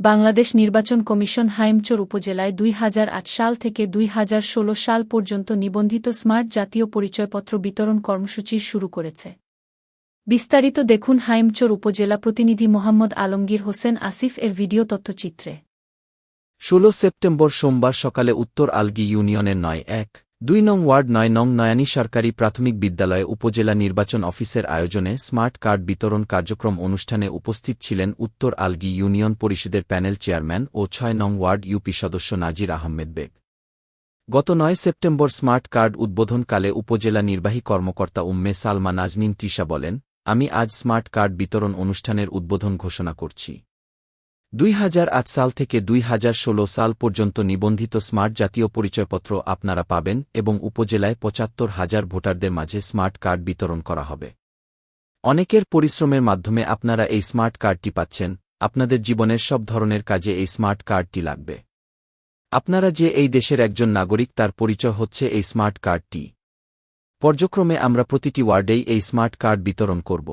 বাংলাদেশ নির্বাচন কমিশন হাইমচর উপজেলায় ২০০৮ সাল থেকে ২০১৬ সাল পর্যন্ত নিবন্ধিত স্মার্ট জাতীয় পরিচয়পত্র বিতরণ কর্মসূচি শুরু করেছে। বিস্তারিত দেখুন হাইমচর উপজেলা প্রতিনিধি মোহাম্মদ আলমগীর হোসেন আসিফ এর ভিডিও তথ্যচিত্রে। ১৬ সেপ্টেম্বর সোমবার সকালে উত্তর আলগী ইউনিয়নের ৯-১-২ নং ওয়ার্ড ৯ নং নয়ানী সরকারি প্রাথমিক বিদ্যালয়ে উপজেলা নির্বাচন অফিসের আয়োজনে স্মার্ট কার্ড বিতরণ কার্যক্রম অনুষ্ঠানে উপস্থিত ছিলেন উত্তর আলগী ইউনিয়ন পরিষদের প্যানেল চেয়ারম্যান ও ৬ নং ওয়ার্ড ইউপি সদস্য নাজির আহমেদ বেগ। গত ৯ সেপ্টেম্বর স্মার্ট কার্ড উদ্বোধনকালে উপজেলা নির্বাহী কর্মকর্তা উম্মে সালমা নাজনীন তৃষা বলেন, আমি আজ স্মার্ট কার্ড বিতরণ অনুষ্ঠানের উদ্বোধন ঘোষণা করছি। ২০০৮ সাল থেকে ২০১৬ সাল পর্যন্ত নিবন্ধিত স্মার্ট জাতীয় পরিচয়পত্র আপনারা পাবেন এবং উপজেলায় ৭৫,০০০ ভোটারদের মাঝে স্মার্ট কার্ড বিতরণ করা হবে। অনেকের পরিশ্রমের মাধ্যমে আপনারা এই স্মার্ট কার্ডটি পাচ্ছেন, আপনাদের জীবনের সব ধরনের কাজে এই স্মার্ট কার্ডটি লাগবে। আপনারা যে এই দেশের একজন নাগরিক তার পরিচয় হচ্ছে এই স্মার্ট কার্ডটি। পর্যক্রমে আমরা প্রতিটি ওয়ার্ডেই এই স্মার্ট কার্ড বিতরণ করব।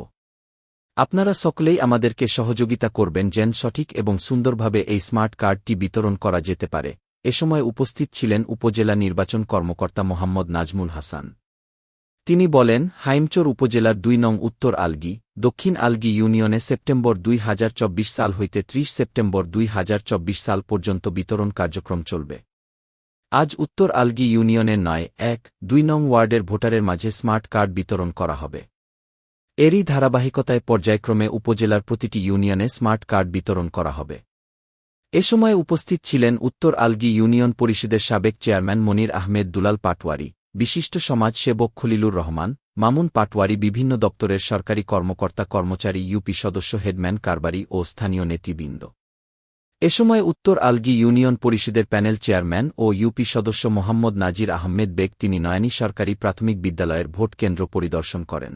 আপনারা সকলেই আমাদেরকে সহযোগিতা করবেন যেন সঠিক এবং সুন্দরভাবে এই স্মার্ট কার্ডটি বিতরণ করা যেতে পারে। এ সময় উপস্থিত ছিলেন উপজেলা নির্বাচন কর্মকর্তা মোহাম্মদ নাজমুল হাসান। তিনি বলেন, হাইমচর উপজেলার ২ নং উত্তর আলগী, দক্ষিণ আলগী ইউনিয়নে সেপ্টেম্বর ২০২৪ সাল হইতে ৩০ সেপ্টেম্বর ২০২৪ সাল পর্যন্ত বিতরণ কার্যক্রম চলবে। আজ উত্তর আলগী ইউনিয়নের ৯-১-২ নং ওয়ার্ডের ভোটারের মাঝে স্মার্ট কার্ড বিতরণ করা হবে। এরই ধারাবাহিকতায় পর্যায়ক্রমে উপজেলার প্রতিটি ইউনিয়নে স্মার্ট কার্ড বিতরণ করা হবে। এ সময় উপস্থিত ছিলেন উত্তর আলগী ইউনিয়ন পরিষদের সাবেক চেয়ারম্যান মনির আহমেদ দুলাল পাটওয়ারি, বিশিষ্ট সমাজ সেবক খলিলুর রহমান, মামুন পাটওয়ারি, বিভিন্ন দপ্তরের সরকারি কর্মকর্তা কর্মচারী, ইউপি সদস্য, হেডম্যান, কারবারি ও স্থানীয় নেতৃবৃন্দ। এ সময় উত্তর আলগী ইউনিয়ন পরিষদের প্যানেল চেয়ারম্যান ও ইউপি সদস্য মোহাম্মদ নাজির আহমেদ বেগ তিনি নয়ানী সরকারি প্রাথমিক বিদ্যালয়ের ভোট কেন্দ্র পরিদর্শন করেন।